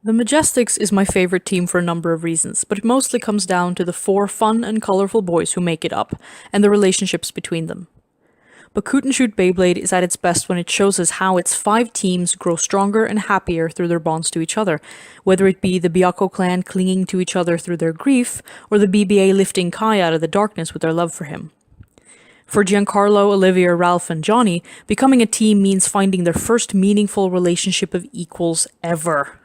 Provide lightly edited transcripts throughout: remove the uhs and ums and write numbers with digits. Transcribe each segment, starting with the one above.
The Majestics is my favorite team for a number of reasons, but it mostly comes down to the four fun and colorful boys who make it up, and the relationships between them. But Coot and Shoot Beyblade is at its best when it shows us how its five teams grow stronger and happier through their bonds to each other, whether it be the Byakko clan clinging to each other through their grief, or the BBA lifting Kai out of the darkness with their love for him. For Giancarlo, Olivia, Ralph, and Johnny, becoming a team means finding their first meaningful relationship of equals ever.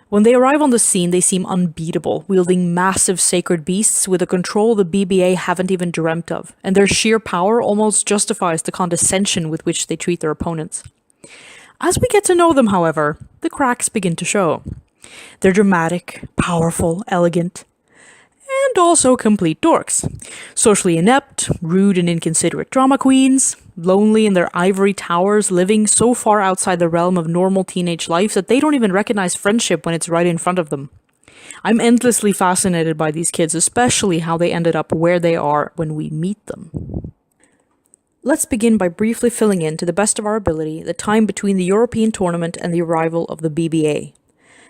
When they arrive on the scene, they seem unbeatable, wielding massive sacred beasts with a control the BBA haven't even dreamt of, and their sheer power almost justifies the condescension with which they treat their opponents. As we get to know them, however, the cracks begin to show. They're dramatic, powerful, elegant, and also complete dorks. Socially inept, rude and inconsiderate drama queens, lonely in their ivory towers, living so far outside the realm of normal teenage life that they don't even recognize friendship when it's right in front of them. I'm endlessly fascinated by these kids, especially how they ended up where they are when we meet them. Let's begin by briefly filling in, to the best of our ability, the time between the European tournament and the arrival of the BBA.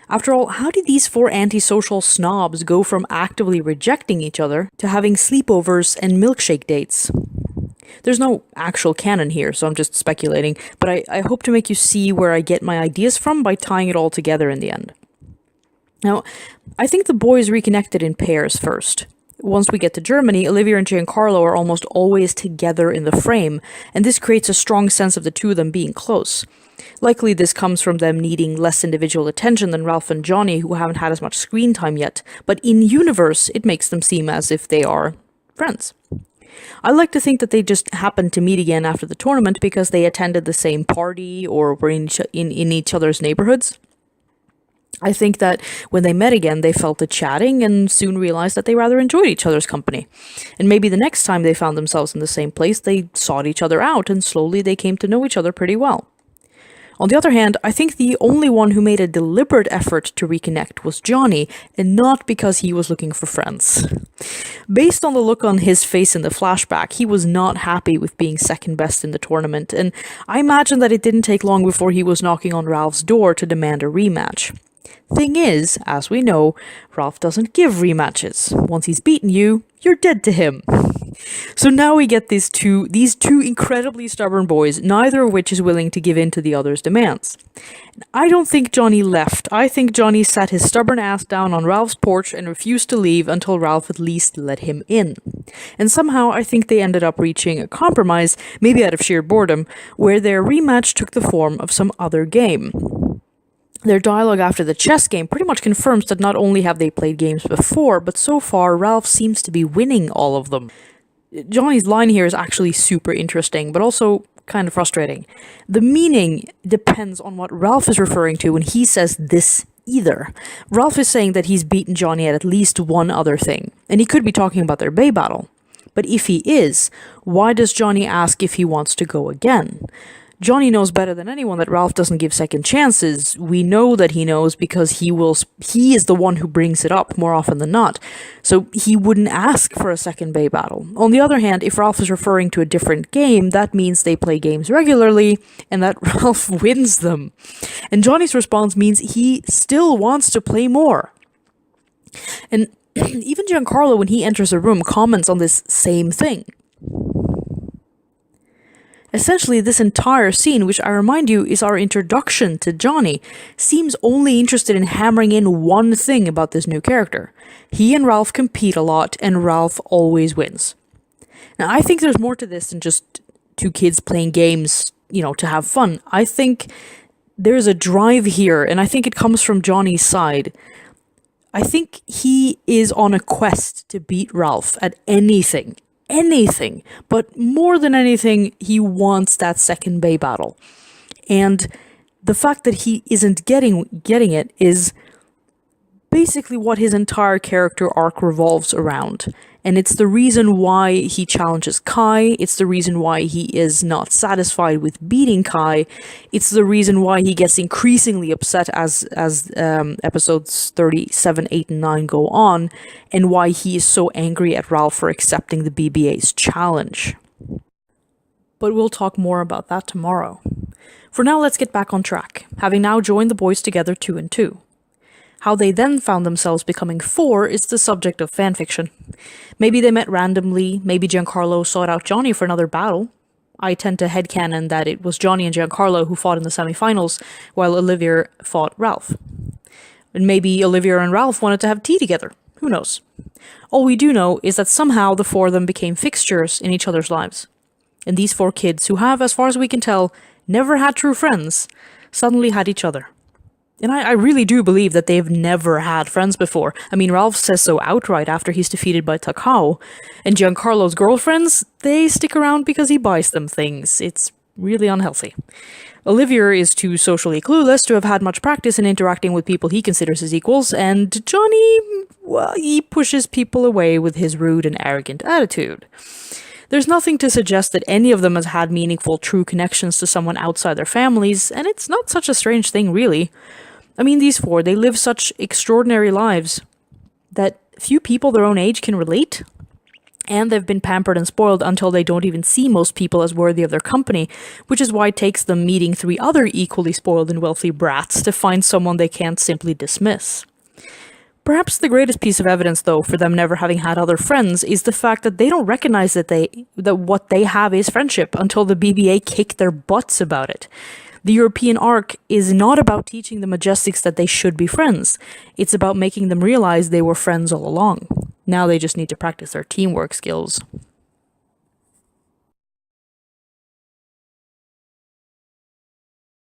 After all, how did these four antisocial snobs go from actively rejecting each other to having sleepovers and milkshake dates? There's no actual canon here, so I'm just speculating, but I hope to make you see where I get my ideas from by tying it all together in the end. Now, I think the boys reconnected in pairs first. Once we get to Germany, Olivia and Giancarlo are almost always together in the frame, and this creates a strong sense of the two of them being close. Likely this comes from them needing less individual attention than Ralph and Johnny, who haven't had as much screen time yet, but in universe it makes them seem as if they are friends. I like to think that they just happened to meet again after the tournament because they attended the same party or were in each other's neighborhoods. I think that when they met again, they felt the chatting and soon realized that they rather enjoyed each other's company. And maybe the next time they found themselves in the same place, they sought each other out and slowly they came to know each other pretty well. On the other hand, I think the only one who made a deliberate effort to reconnect was Johnny, and not because he was looking for friends. Based on the look on his face in the flashback, he was not happy with being second best in the tournament, and I imagine that it didn't take long before he was knocking on Ralph's door to demand a rematch. Thing is, as we know, Ralph doesn't give rematches. Once he's beaten you, you're dead to him. So now we get these two incredibly stubborn boys, neither of which is willing to give in to the other's demands. I don't think Johnny left. I think Johnny sat his stubborn ass down on Ralph's porch and refused to leave until Ralph at least let him in. And somehow I think they ended up reaching a compromise, maybe out of sheer boredom, where their rematch took the form of some other game. Their dialogue after the chess game pretty much confirms that not only have they played games before, but so far Ralph seems to be winning all of them. Johnny's line here is actually super interesting, but also kind of frustrating. The meaning depends on what Ralph is referring to when he says this either. Ralph is saying that he's beaten Johnny at least one other thing, and he could be talking about their Bay battle. But if he is, why does Johnny ask if he wants to go again? Johnny knows better than anyone that Ralph doesn't give second chances. We know that he knows because he is the one who brings it up more often than not. So he wouldn't ask for a second Bay battle. On the other hand, if Ralph is referring to a different game, that means they play games regularly and that Ralph wins them. And Johnny's response means he still wants to play more. And even Giancarlo, when he enters a room, comments on this same thing. Essentially, this entire scene, which I remind you is our introduction to Johnny, seems only interested in hammering in one thing about this new character. He and Ralph compete a lot, and Ralph always wins. Now, I think there's more to this than just two kids playing games, to have fun. I think there's a drive here, and I think it comes from Johnny's side. I think he is on a quest to beat Ralph at anything, but more than anything, he wants that second Bay battle. And the fact that he isn't getting it is basically what his entire character arc revolves around. And it's the reason why he challenges Kai, it's the reason why he is not satisfied with beating Kai, it's the reason why he gets increasingly upset as episodes 37, 8, and 9 go on, and why he is so angry at Ralph for accepting the BBA's challenge. But we'll talk more about that tomorrow. For now, let's get back on track, having now joined the boys together 2 and 2. How they then found themselves becoming four is the subject of fanfiction. Maybe they met randomly, maybe Giancarlo sought out Johnny for another battle. I tend to headcanon that it was Johnny and Giancarlo who fought in the semifinals, while Olivia fought Ralph. And maybe Olivia and Ralph wanted to have tea together. Who knows? All we do know is that somehow the four of them became fixtures in each other's lives. And these four kids, who have, as far as we can tell, never had true friends, suddenly had each other. And I really do believe that they've never had friends before. I mean, Ralph says so outright after he's defeated by Takao. And Giancarlo's girlfriends, they stick around because he buys them things. It's really unhealthy. Olivia is too socially clueless to have had much practice in interacting with people he considers his equals, and Johnny, well, he pushes people away with his rude and arrogant attitude. There's nothing to suggest that any of them has had meaningful, true connections to someone outside their families, and it's not such a strange thing, really. I mean, these four, they live such extraordinary lives that few people their own age can relate. And they've been pampered and spoiled until they don't even see most people as worthy of their company, which is why it takes them meeting 3 other equally spoiled and wealthy brats to find someone they can't simply dismiss. Perhaps the greatest piece of evidence, though, for them never having had other friends is the fact that they don't recognize that what they have is friendship until the BBA kick their butts about it. The European arc is not about teaching the Majestics that they should be friends. It's about making them realize they were friends all along. Now they just need to practice their teamwork skills.